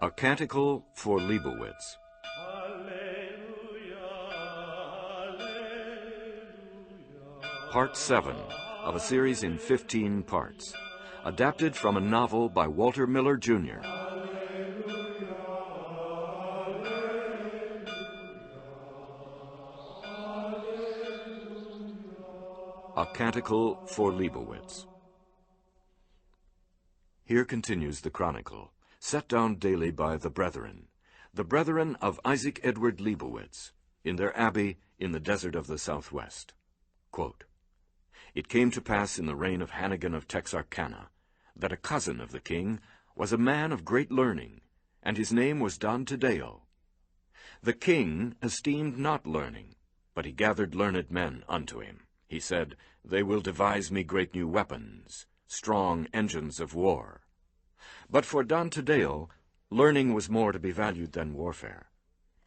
A Canticle for Leibowitz. Part 7 of a series in 15 parts, adapted from a novel by Walter Miller, Jr. A Canticle for Leibowitz. Here continues the chronicle, set down daily by the brethren of Isaac Edward Leibowitz, in their abbey in the desert of the southwest. Quote, "It came to pass in the reign of Hannigan of Texarkana, that a cousin of the king was a man of great learning, and his name was Don Tadeo. The king esteemed not learning, but he gathered learned men unto him. He said, They will devise me great new weapons, strong engines of war. But for Don Tadeo, learning was more to be valued than warfare.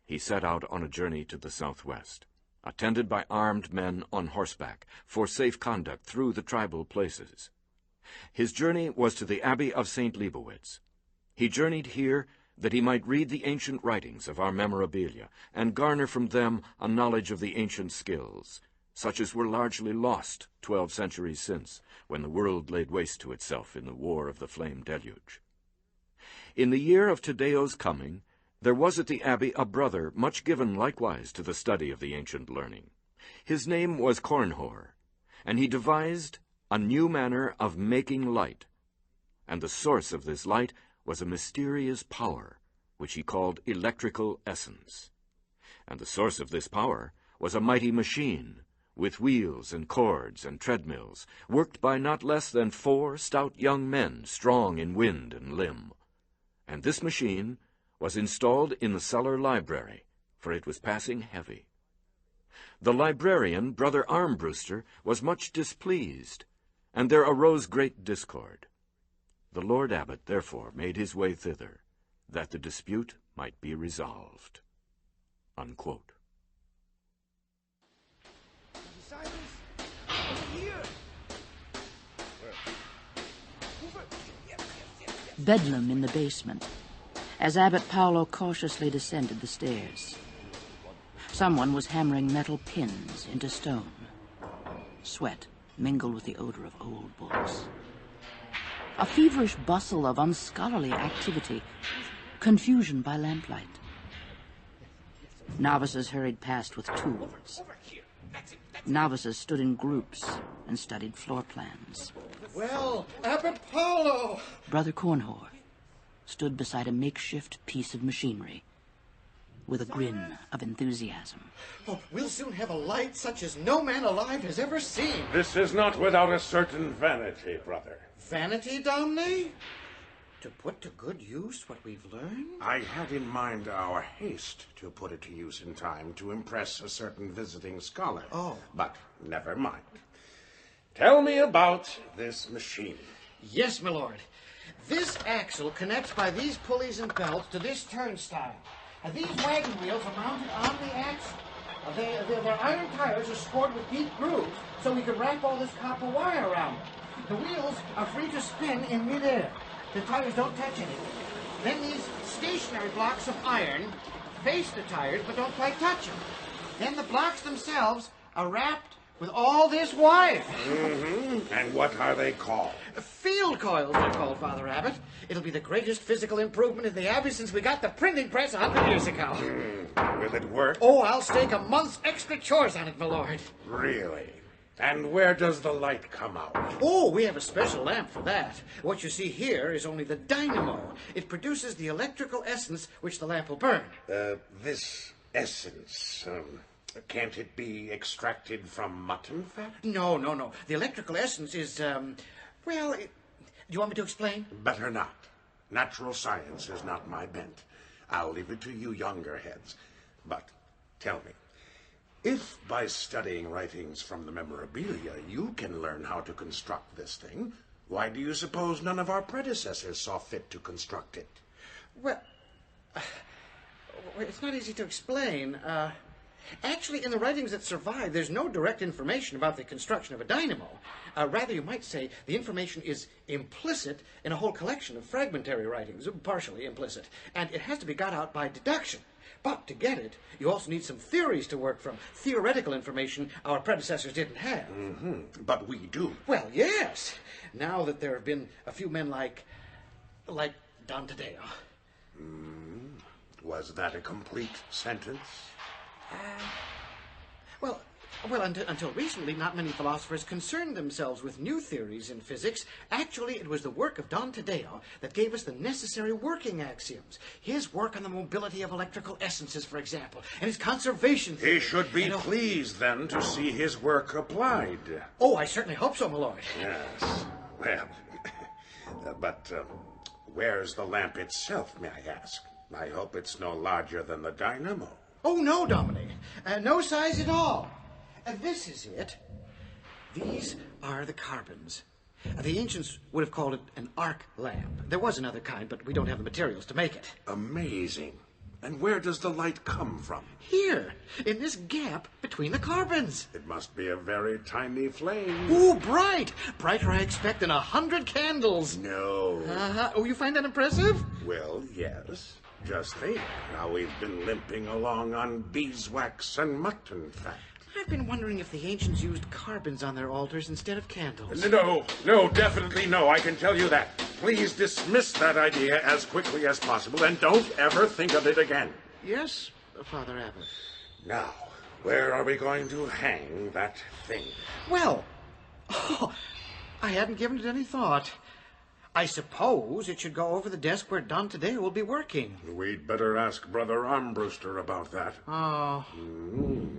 He set out on a journey to the southwest, attended by armed men on horseback, for safe conduct through the tribal places. His journey was to the Abbey of St. Leibowitz. He journeyed here that he might read the ancient writings of our memorabilia, and garner from them a knowledge of the ancient skills, such as were largely lost 12 centuries since, when the world laid waste to itself in the war of the flame deluge. In the year of Tadeo's coming, there was at the abbey a brother much given likewise to the study of the ancient learning. His name was Cornhor, and he devised a new manner of making light, and the source of this light was a mysterious power, which he called electrical essence. And the source of this power was a mighty machine, with wheels and cords and treadmills, worked by not less than 4 stout young men, strong in wind and limb. And this machine was installed in the cellar library, for it was passing heavy. The librarian, Brother Armbruster, was much displeased, and there arose great discord. The Lord Abbot therefore made his way thither, that the dispute might be resolved." Unquote. Bedlam in the basement, as Abbot Paolo cautiously descended the stairs. Someone was hammering metal pins into stone. Sweat mingled with the odor of old books. A feverish bustle of unscholarly activity, confusion by lamplight. Novices hurried past with tools. Novices stood in groups and studied floor plans. "Well, Abbot Paolo!" Brother Cornhor stood beside a makeshift piece of machinery with a grin of enthusiasm. "Oh, we'll soon have a light such as no man alive has ever seen." "This is not without a certain vanity, brother." "Vanity, Domine? To put to good use what we've learned?" "I had in mind our haste to put it to use in time to impress a certain visiting scholar. Oh. But never mind. Tell me about this machine." "Yes, my lord. This axle connects by these pulleys and belts to this turnstile. These wagon wheels are mounted on the axle. Their iron tires are scored with deep grooves, so we can wrap all this copper wire around them. The wheels are free to spin in midair. The tires don't touch anything. Then these stationary blocks of iron face the tires but don't quite touch them. Then the blocks themselves are wrapped with all this wire." And what are they called? "Field coils, they're called, Father Abbot. It'll be the greatest physical improvement in the Abbey since we got the printing press 100 years ago. Will it work?" Oh, I'll stake a month's extra chores on it, my lord." "Really? And where does the light come out?" "Oh, we have a special lamp for that. What you see here is only the dynamo. It produces the electrical essence which the lamp will burn." This essence, can't it be extracted from mutton fat?" No. The electrical essence is, do you want me to explain? Better not. Natural science is not my bent. I'll leave it to you younger heads. But tell me, if by studying writings from the memorabilia you can learn how to construct this thing, why do you suppose none of our predecessors saw fit to construct it? Well, it's not easy to explain. Actually, in the writings that survive, there's no direct information about the construction of a dynamo. Rather, you might say the information is implicit in a whole collection of fragmentary writings, partially implicit, and it has to be got out by deduction. But to get it, you also need some theories to work from, theoretical information our predecessors didn't have. But we do. Well, yes. Now that there have been a few men like Don Taddeo. Was that a complete sentence? Well, until recently, not many philosophers concerned themselves with new theories in physics. Actually, it was the work of Don Taddeo that gave us the necessary working axioms. His work on the mobility of electrical essences, for example, and his conservation theory. He should be pleased, then, to see his work applied. Oh, I certainly hope so, my lord. Yes. Well, but where's the lamp itself, may I ask? I hope it's no larger than the dynamo. Oh, no, Dominic. No size at all. This is it. These are the carbons. The ancients would have called it an arc lamp. There was another kind, but we don't have the materials to make it. Amazing. And where does the light come from? Here, in this gap between the carbons. It must be a very tiny flame. Ooh, bright! Brighter, I expect, than 100 candles. No. Oh, you find that impressive? Well, yes. Just think how we've been limping along on beeswax and mutton fat. I've been wondering if the ancients used carbons on their altars instead of candles. No, definitely no. I can tell you that. Please dismiss that idea as quickly as possible and don't ever think of it again. Yes, Father Abbot. Now, where are we going to hang that thing? Well, I hadn't given it any thought. I suppose it should go over the desk where Don Taddeo will be working. We'd better ask Brother Armbruster about that. Oh.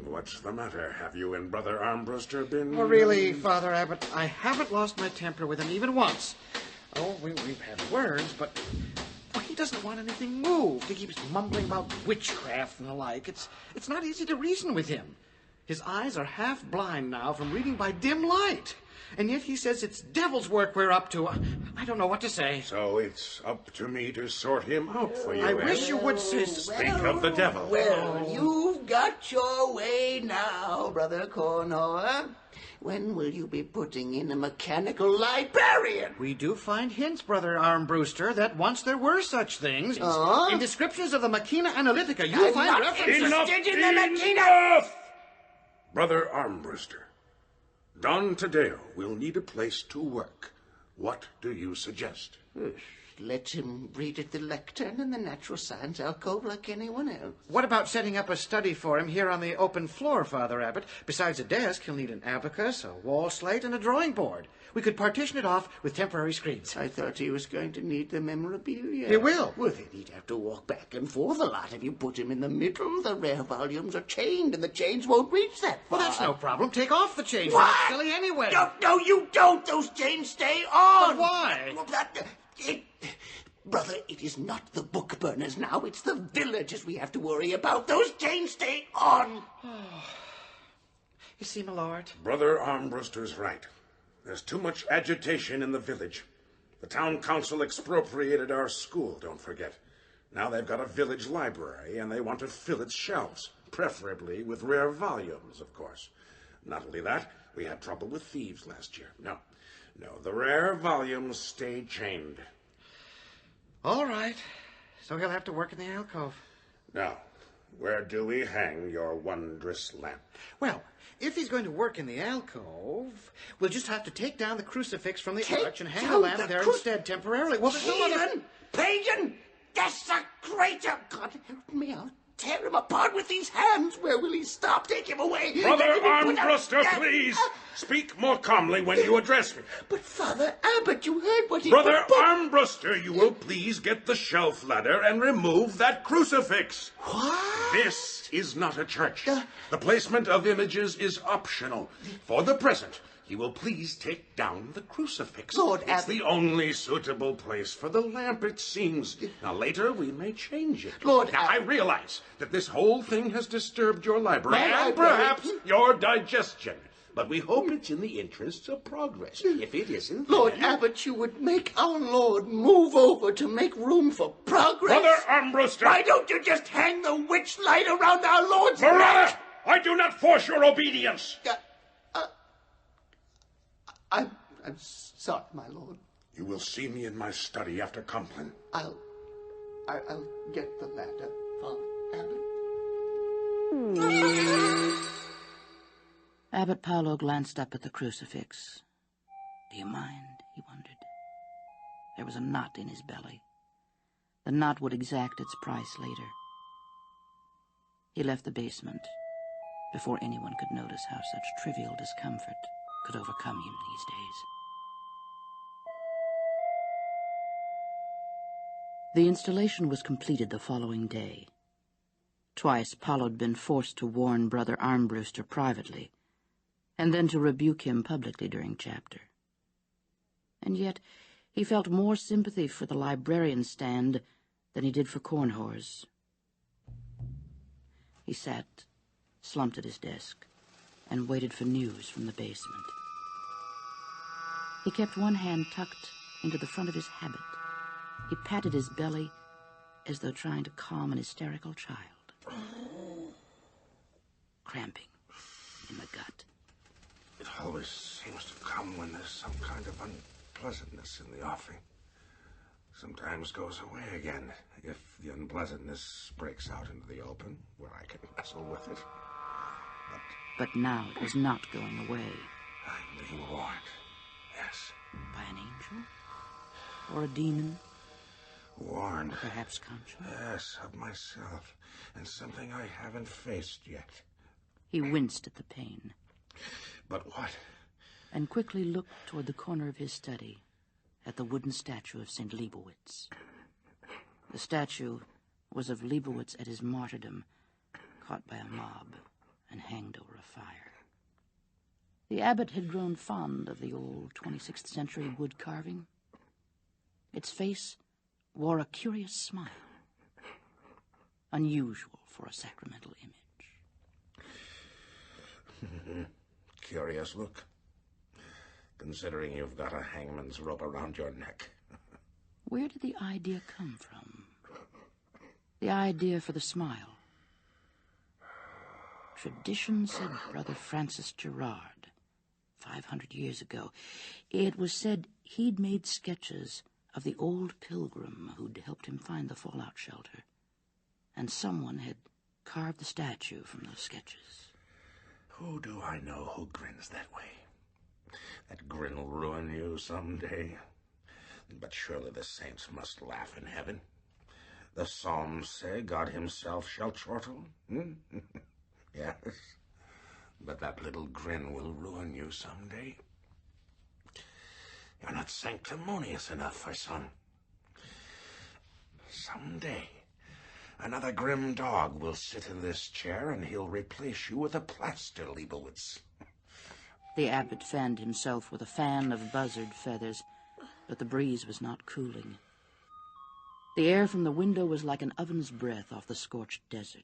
What's the matter? Have you and Brother Armbruster been... Well, really, Father Abbot, I haven't lost my temper with him even once. Oh, we've had words, but he doesn't want anything moved. He keeps mumbling about witchcraft and the like. It's not easy to reason with him. His eyes are half blind now from reading by dim light. And yet he says it's devil's work we're up to. I don't know what to say. So it's up to me to sort him out for you, I wish you would say... Speak of the devil. Well, you've got your way now, Brother Cornor. When will you be putting in a mechanical librarian? We do find hints, Brother Armbruster, that once there were such things. In descriptions of the Machina Analytica, you find references... Enough! Brother Armbruster, Don Taddeo will need a place to work. What do you suggest? Let him read at the lectern in the natural science alcove like anyone else. What about setting up a study for him here on the open floor, Father Abbot? Besides a desk, he'll need an abacus, a wall slate, and a drawing board. We could partition it off with temporary screens. I thought he was going to need the memorabilia. He will. Well, then he'd have to walk back and forth a lot. If you put him in the middle, the rare volumes are chained, and the chains won't reach that far. Well, that's no problem. Take off the chains. What? That's silly anyway. No, you don't. Those chains stay on. But why? Brother, it is not the book burners now. It's the villagers we have to worry about. Those chains stay on. You see, my lord? Brother Armbruster's right. There's too much agitation in the village. The town council expropriated our school, don't forget. Now they've got a village library, and they want to fill its shelves, preferably with rare volumes, of course. Not only that, we had trouble with thieves last year. No, the rare volumes stay chained. All right. So he'll have to work in the alcove. Now, where do we hang your wondrous lamp? Well, if he's going to work in the alcove, we'll just have to take down the crucifix from the arch and hang the lamp there instead temporarily. Well, there's no other... Pagan! Desecrator! God help me, I'll tear him apart with these hands. Where will he stop? Take him away. Brother Armbruster, please! Speak more calmly when you address me. But, Father Abbot, you heard what he... Brother Armbruster, you will please get the shelf ladder and remove that crucifix. What? This is not a church. The placement of images is optional. For the present, you will please take down the crucifix. Lord It's Abbot... the only suitable place for the lamp, it seems. Now, later, we may change it. Lord Now, I Abbot... realize that this whole thing has disturbed your library and perhaps your digestion. But we hope it's in the interests of progress. If it isn't... Lord then... Abbot, you would make our Lord move over to make room for progress. Brother Armbruster! Why don't you just hang the witch light around our Lord's Brother neck? I do not force your obedience. I'm sorry, my lord. You will see me in my study after Compline. I'll get the ladder, Father Abbot. Abbot Paolo glanced up at the crucifix. Do you mind? He wondered. There was a knot in his belly. The knot would exact its price later. He left the basement before anyone could notice how such trivial discomfort could overcome him these days. The installation was completed the following day. Twice Paolo had been forced to warn Brother Armbruster privately, and then to rebuke him publicly during chapter. And yet he felt more sympathy for the librarian's stand than he did for Cornhor's. He sat, slumped at his desk, and waited for news from the basement. He kept one hand tucked into the front of his habit. He patted his belly as though trying to calm an hysterical child. Cramping in the gut. It always seems to come when there's some kind of unpleasantness in the offing. Sometimes goes away again if the unpleasantness breaks out into the open, where I can wrestle with it. But now it was not going away. I'm being warned, yes. By an angel? Or a demon? Warned. Perhaps conscious? Yes, of myself, and something I haven't faced yet. He winced at the pain. But what? And quickly looked toward the corner of his study, at the wooden statue of St. Leibowitz. The statue was of Leibowitz at his martyrdom, caught by a mob and hanged over a fire. The abbot had grown fond of the old 26th century wood carving. Its face wore a curious smile, unusual for a sacramental image. Curious look, considering you've got a hangman's rope around your neck. Where did the idea come from? The idea for the smile. Tradition, said Brother Francis Gerard, 500 years ago. It was said he'd made sketches of the old pilgrim who'd helped him find the fallout shelter, and someone had carved the statue from those sketches. Who do I know who grins that way? That grin will ruin you someday. But surely the saints must laugh in heaven. The Psalms say God himself shall chortle. Yes, but that little grin will ruin you someday. You're not sanctimonious enough, my son. Someday, another grim dog will sit in this chair, and he'll replace you with a plaster Leibowitz. The abbot fanned himself with a fan of buzzard feathers, but the breeze was not cooling. The air from the window was like an oven's breath off the scorched desert.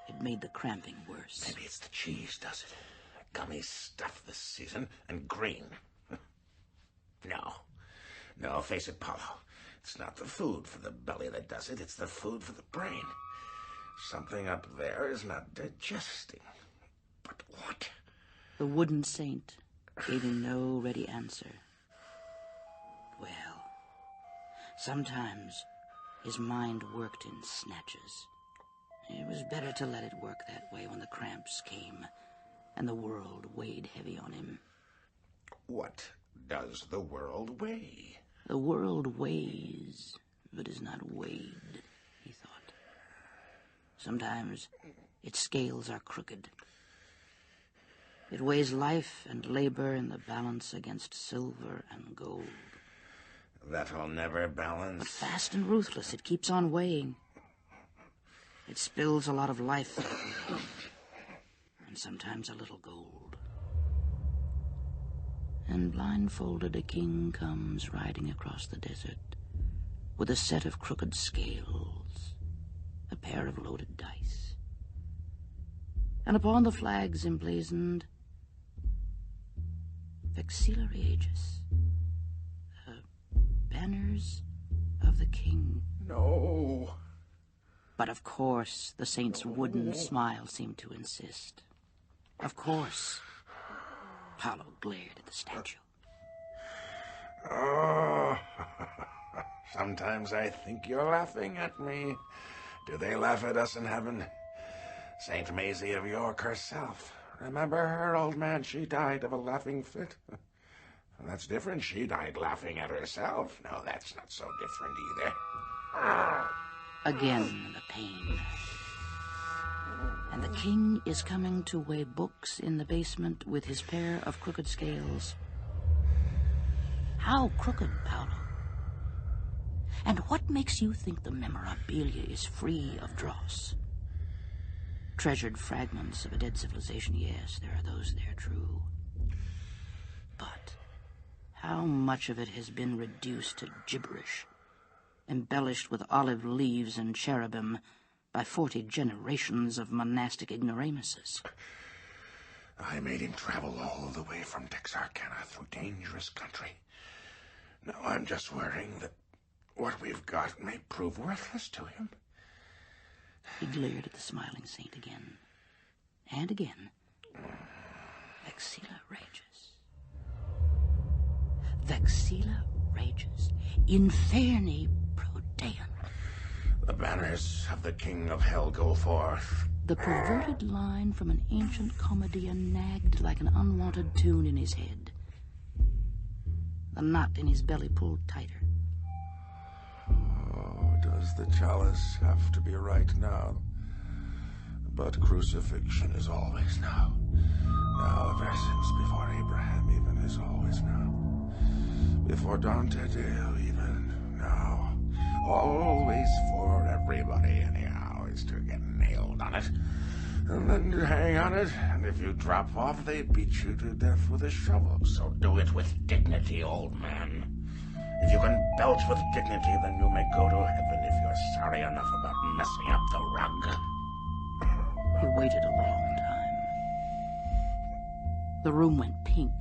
It made the cramping worse. Maybe it's the cheese, does it? Gummy stuff this season, and green. No, face it, Paolo. It's not the food for the belly that does it, it's the food for the brain. Something up there is not digesting. But what? The wooden saint gave him no ready answer. Well, sometimes his mind worked in snatches. It was better to let it work that way when the cramps came and the world weighed heavy on him. What does the world weigh? The world weighs, but is not weighed, he thought. Sometimes its scales are crooked. It weighs life and labor in the balance against silver and gold. That'll never balance. But fast and ruthless, it keeps on weighing. It spills a lot of life that way, and sometimes a little gold. And blindfolded a king comes riding across the desert with a set of crooked scales, a pair of loaded dice. And upon the flags emblazoned Vexillary Aegis, banners of the king. No. But of course, the saint's wooden smile seemed to insist. Of course. Paolo glared at the statue. Oh, sometimes I think you're laughing at me. Do they laugh at us in heaven? Saint Maisie of York herself. Remember her, old man? She died of a laughing fit. Well, that's different. She died laughing at herself. No, that's not so different either. Again, the pain. And the king is coming to weigh books in the basement with his pair of crooked scales. How crooked, Paolo? And what makes you think the memorabilia is free of dross? Treasured fragments of a dead civilization, yes, there are those there, true. But how much of it has been reduced to gibberish, embellished with olive leaves and cherubim by 40 generations of monastic ignoramuses? I made him travel all the way from Texarkana through dangerous country. Now I'm just worrying that what we've got may prove worthless to him. He glared at the smiling saint again. And again. Vexilla Regis. Vexilla Regis. Inferni pro Deum. The banners of the King of Hell go forth. The perverted line from an ancient commedia nagged like an unwanted tune in his head. The knot in his belly pulled tighter. Oh, does the chalice have to be right now? But crucifixion is always now. Now, ever since before Abraham, even is always now. Before Dante Deo, even now. Always for everybody, anyhow, is to get nailed on it. And then to hang on it, and if you drop off, they beat you to death with a shovel. So do it with dignity, old man. If you can belch with dignity, then you may go to heaven if you're sorry enough about messing up the rug. He waited a long time. The room went pink.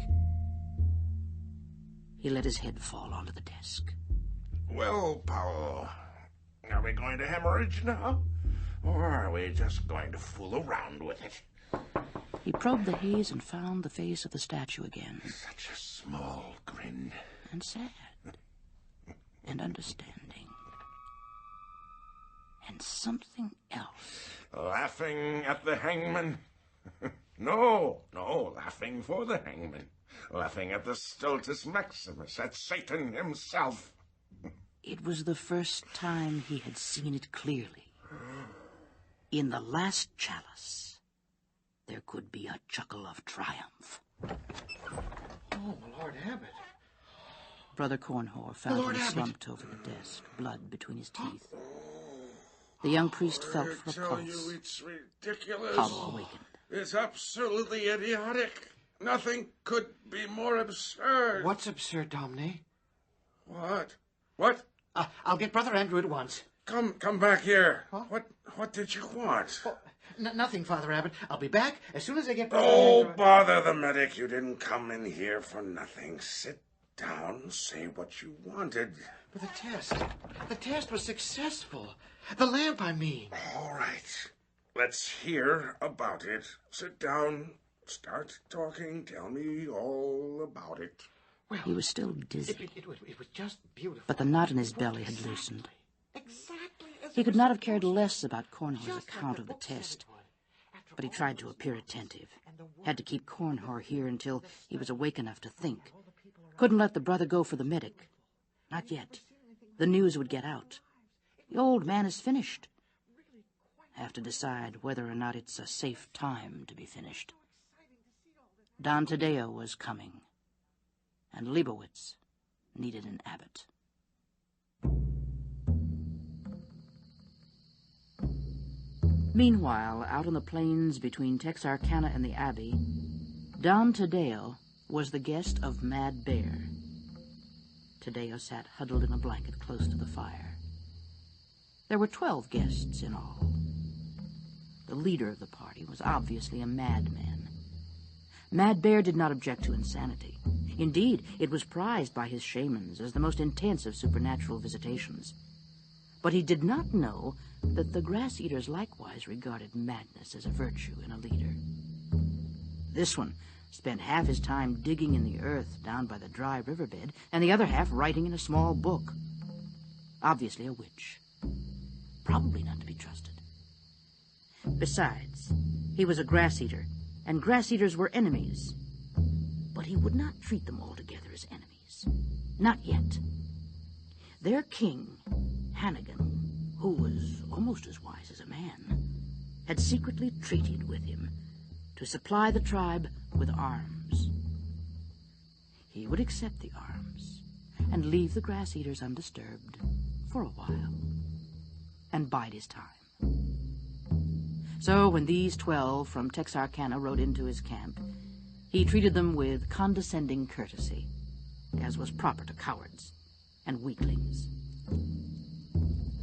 He let his head fall onto the desk. Well, Paolo, are we going to hemorrhage now? Or are we just going to fool around with it? He probed the haze and found the face of the statue again. Such a small grin. And sad. And understanding. And something else. Laughing at the hangman? No, laughing for the hangman. Laughing at the Stultus Maximus, at Satan himself. It was the first time he had seen it clearly. In the last chalice, there could be a chuckle of triumph. Oh, Lord Abbot. Brother Cornhor found Lord him Abbot. slumped over the desk, blood between his teeth. The young priest felt for a I tell pulse. you, it's ridiculous. Paolo awakened. It's absolutely idiotic. Nothing could be more absurd. What's absurd, Domine? What? What? I'll get Brother Andrew at once. Come back here. Huh? What did you want? Oh, nothing, Father Abbot. I'll be back as soon as I get Brother Oh, Andrew. bother the medic. You didn't come in here for nothing. Sit down, say what you wanted. But the test was successful. The lamp, I mean. All right. Let's hear about it. Sit down, start talking, tell me all about it. Well, He was still dizzy, it was just beautiful. but the knot in his belly had loosened. Exactly as He it could was not have supposed cared to be. less about Cornhor's Just like account the of the book said it test, would. After but he all tried the to appear secrets attentive. and the Had to keep Cornhor here until he was awake enough to think. all the people around Couldn't let the brother go for the medic. Not yet. The news would get out. The old man is finished. Have to decide whether or not it's a safe time to be finished. Don Taddeo was coming, and Leibowitz needed an abbot. Meanwhile, out on the plains between Texarkana and the Abbey, Don Taddeo was the guest of Mad Bear. Taddeo sat huddled in a blanket close to the fire. There were 12 guests in all. The leader of the party was obviously a madman. Mad Bear did not object to insanity. Indeed, it was prized by his shamans as the most intense of supernatural visitations. But he did not know that the grass-eaters likewise regarded madness as a virtue in a leader. This one spent half his time digging in the earth down by the dry riverbed, and the other half writing in a small book. Obviously a witch. Probably not to be trusted. Besides, he was a grass-eater, and grass-eaters were enemies. But he would not treat them altogether as enemies. Not yet. Their king, Hannigan, who was almost as wise as a man, had secretly treated with him to supply the tribe with arms. He would accept the arms and leave the grass-eaters undisturbed for a while and bide his time. So when these 12 from Texarkana rode into his camp, he treated them with condescending courtesy, as was proper to cowards and weaklings.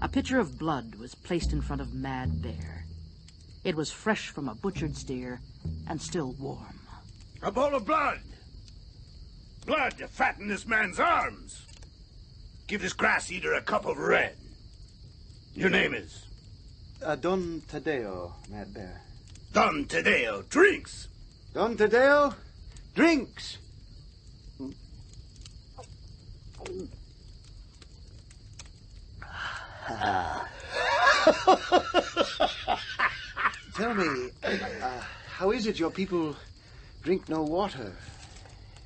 A pitcher of blood was placed in front of Mad Bear. It was fresh from a butchered steer and still warm. A bowl of blood! Blood to fatten this man's arms! Give this grass-eater a cup of red. Your name is? Don Tadeo, Mad Bear. Don Tadeo, drinks! Don Tadeo, drinks! Tell me, how is it your people drink no water?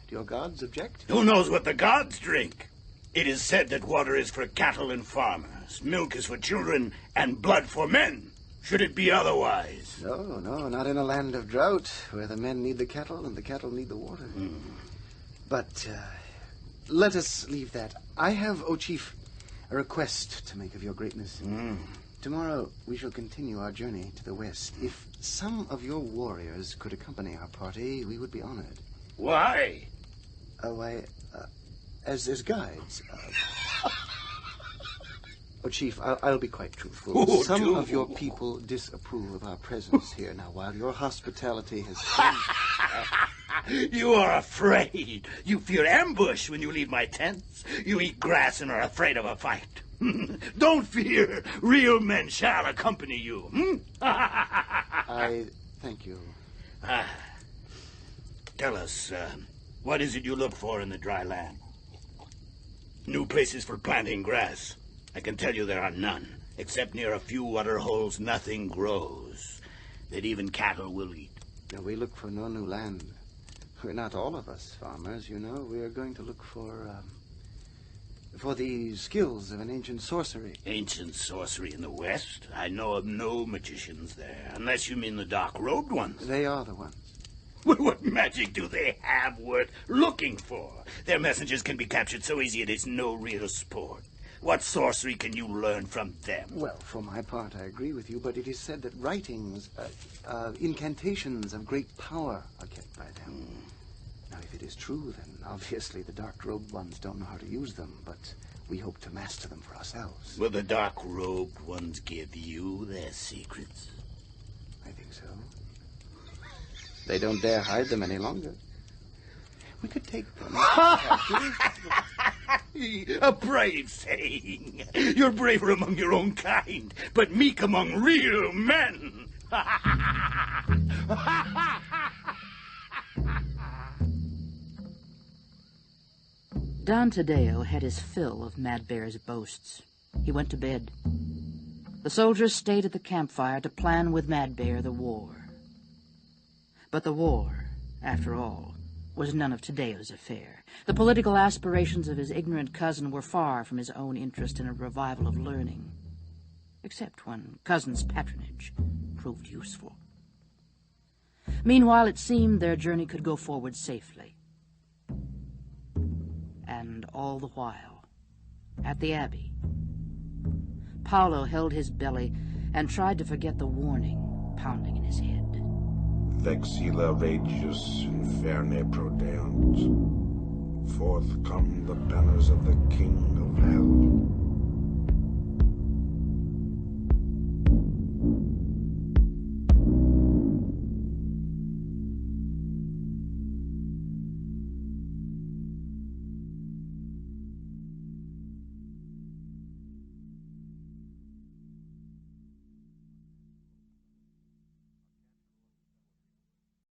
Do your gods object? Who knows what the gods drink? It is said that water is for cattle and farmers, milk is for children, and blood for men. Should it be otherwise? No, not in a land of drought, where the men need the cattle and the cattle need the water. But let us leave that. I have, O Chief, a request to make of your greatness. Tomorrow we shall continue our journey to the west. If some of your warriors could accompany our party, we would be honored. Why? As guides. Oh, Chief, I'll be quite truthful. Oh, some of your people disapprove of our presence here. Now, while your hospitality has... You are afraid. You fear ambush when you leave my tents. You eat grass and are afraid of a fight. Don't fear. Real men shall accompany you. I thank you. Tell us, what is it you look for in the dry land? New places for planting grass. I can tell you there are none. Except near a few water holes, nothing grows that even cattle will eat. No, we look for no new land. We're not all of us farmers, you know. We are going to look for the skills of an ancient sorcery. Ancient sorcery in the West? I know of no magicians there, unless you mean the dark-robed ones. They are the ones. Well, what magic do they have worth looking for? Their messengers can be captured so easy it is no real sport. What sorcery can you learn from them? Well, for my part, I agree with you, but it is said that writings, incantations of great power are kept by them. Now, if it is true, then obviously the dark-robed ones don't know how to use them, but we hope to master them for ourselves. Will the dark-robed ones give you their secrets? I think so. They don't dare hide them any longer. We could take them. A brave saying. You're braver among your own kind, but meek among real men. Don Tadeo had his fill of Mad Bear's boasts. He went to bed. The soldiers stayed at the campfire to plan with Mad Bear the war. But the war, after all, was none of Tadeo's affair. The political aspirations of his ignorant cousin were far from his own interest in a revival of learning, except when cousin's patronage proved useful. Meanwhile, it seemed their journey could go forward safely. And all the while, at the Abbey, Paolo held his belly and tried to forget the warning pounding in his head. Vexilla regius inferne prodeunt. Forth come the banners of the king of hell.